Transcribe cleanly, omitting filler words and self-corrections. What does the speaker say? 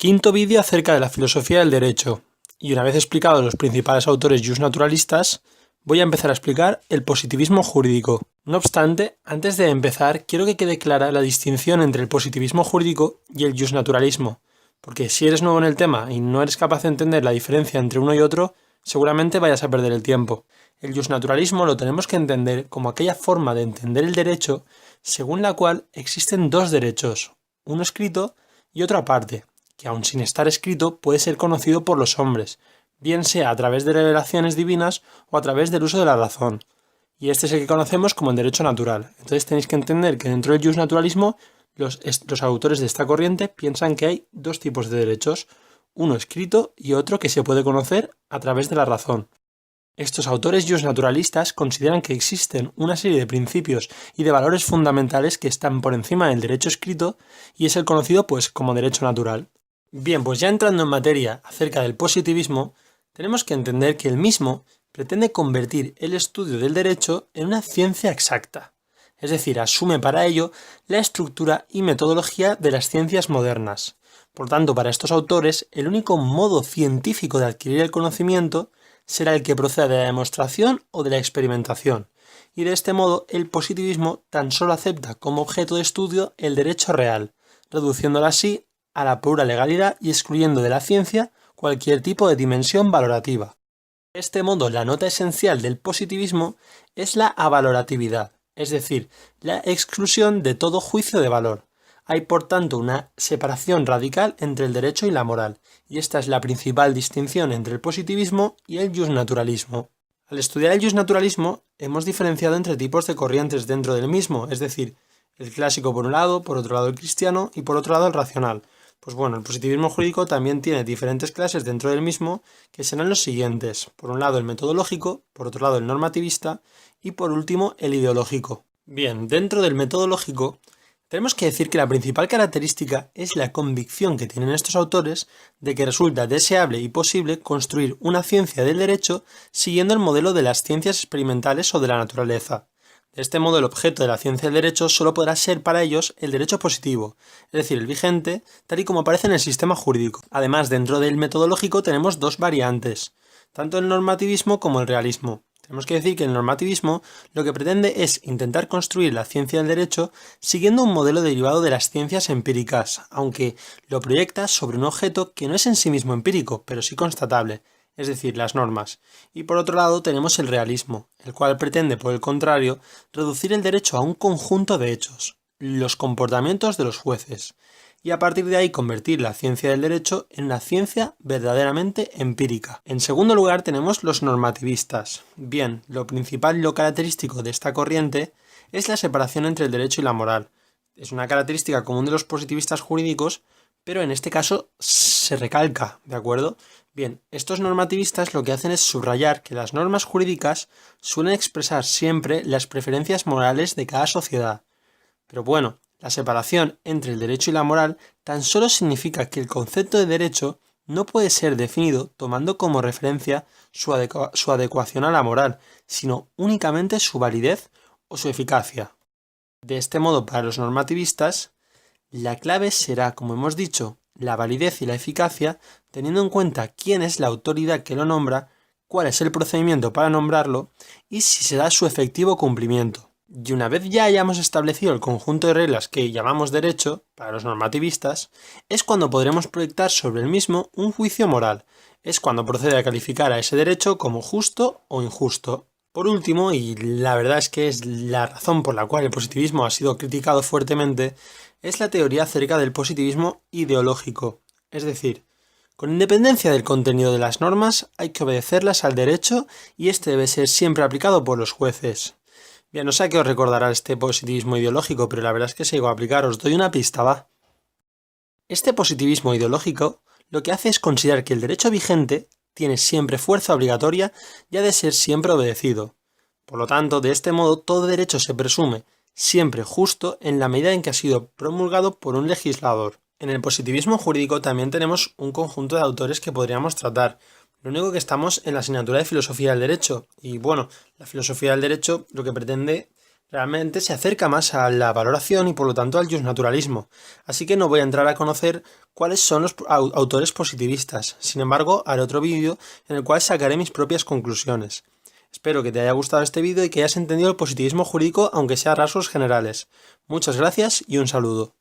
Quinto vídeo acerca de la filosofía del derecho, y una vez explicados los principales autores justnaturalistas, voy a empezar a explicar el positivismo jurídico. No obstante, antes de empezar, quiero que quede clara la distinción entre el positivismo jurídico y el justnaturalismo, porque si eres nuevo en el tema y no eres capaz de entender la diferencia entre uno y otro, seguramente vayas a perder el tiempo. El justnaturalismo lo tenemos que entender como aquella forma de entender el derecho según la cual existen dos derechos, uno escrito y otro aparte, que aun sin estar escrito puede ser conocido por los hombres, bien sea a través de revelaciones divinas o a través del uso de la razón. Y este es el que conocemos como el derecho natural. Entonces tenéis que entender que dentro del justnaturalismo los autores de esta corriente piensan que hay dos tipos de derechos, uno escrito y otro que se puede conocer a través de la razón. Estos autores justnaturalistas consideran que existen una serie de principios y de valores fundamentales que están por encima del derecho escrito y es el conocido como derecho natural. Bien, pues ya entrando en materia acerca del positivismo, tenemos que entender que el mismo pretende convertir el estudio del derecho en una ciencia exacta, es decir, asume para ello la estructura y metodología de las ciencias modernas. Por tanto, para estos autores, el único modo científico de adquirir el conocimiento será el que proceda de la demostración o de la experimentación, y de este modo el positivismo tan solo acepta como objeto de estudio el derecho real, reduciéndolo así a la pura legalidad y excluyendo de la ciencia cualquier tipo de dimensión valorativa. De este modo, la nota esencial del positivismo es la avaloratividad, es decir, la exclusión de todo juicio de valor. Hay por tanto una separación radical entre el derecho y la moral, y esta es la principal distinción entre el positivismo y el justnaturalismo. Al estudiar el justnaturalismo, hemos diferenciado entre tipos de corrientes dentro del mismo, es decir, el clásico por un lado, por otro lado el cristiano y por otro lado el racional. Pues bueno, el positivismo jurídico también tiene diferentes clases dentro del mismo que serán los siguientes. Por un lado el metodológico, por otro lado el normativista y por último el ideológico. Bien, dentro del metodológico tenemos que decir que la principal característica es la convicción que tienen estos autores de que resulta deseable y posible construir una ciencia del derecho siguiendo el modelo de las ciencias experimentales o de la naturaleza. De este modo, el objeto de la ciencia del derecho solo podrá ser para ellos el derecho positivo, es decir, el vigente, tal y como aparece en el sistema jurídico. Además, dentro del metodológico tenemos dos variantes, tanto el normativismo como el realismo. Tenemos que decir que el normativismo lo que pretende es intentar construir la ciencia del derecho siguiendo un modelo derivado de las ciencias empíricas, aunque lo proyecta sobre un objeto que no es en sí mismo empírico, pero sí constatable, es decir, las normas. Y por otro lado tenemos el realismo, el cual pretende, por el contrario, reducir el derecho a un conjunto de hechos, los comportamientos de los jueces, y a partir de ahí convertir la ciencia del derecho en una ciencia verdaderamente empírica. En segundo lugar tenemos los normativistas. Bien, lo principal y lo característico de esta corriente es la separación entre el derecho y la moral. Es una característica común de los positivistas jurídicos, pero en este caso se recalca, ¿de acuerdo? Bien, estos normativistas lo que hacen es subrayar que las normas jurídicas suelen expresar siempre las preferencias morales de cada sociedad. Pero bueno, la separación entre el derecho y la moral tan solo significa que el concepto de derecho no puede ser definido tomando como referencia su adecuación a la moral, sino únicamente su validez o su eficacia. De este modo, para los normativistas, la clave será, como hemos dicho, la validez y la eficacia, teniendo en cuenta quién es la autoridad que lo nombra, cuál es el procedimiento para nombrarlo y si se da su efectivo cumplimiento. Y una vez ya hayamos establecido el conjunto de reglas que llamamos derecho, para los normativistas, es cuando podremos proyectar sobre el mismo un juicio moral. Es cuando procede a calificar a ese derecho como justo o injusto. Por último, y la verdad es que es la razón por la cual el positivismo ha sido criticado fuertemente, es la teoría acerca del positivismo ideológico. Es decir, con independencia del contenido de las normas, hay que obedecerlas al derecho y este debe ser siempre aplicado por los jueces. Bien, no sé a qué os recordará este positivismo ideológico, pero la verdad es que se llegó a aplicar. Os doy una pista, va. Este positivismo ideológico lo que hace es considerar que el derecho vigente tiene siempre fuerza obligatoria y ha de ser siempre obedecido. Por lo tanto, de este modo, todo derecho se presume siempre justo en la medida en que ha sido promulgado por un legislador. En el positivismo jurídico también tenemos un conjunto de autores que podríamos tratar. Lo único que estamos en la asignatura de filosofía del derecho. Y bueno, la filosofía del derecho lo que pretende Realmente se acerca más a la valoración y por lo tanto al justnaturalismo, así que no voy a entrar a conocer cuáles son los autores positivistas. Sin embargo, haré otro vídeo en el cual sacaré mis propias conclusiones. Espero que te haya gustado este vídeo y que hayas entendido el positivismo jurídico aunque sea a rasgos generales. Muchas gracias y un saludo.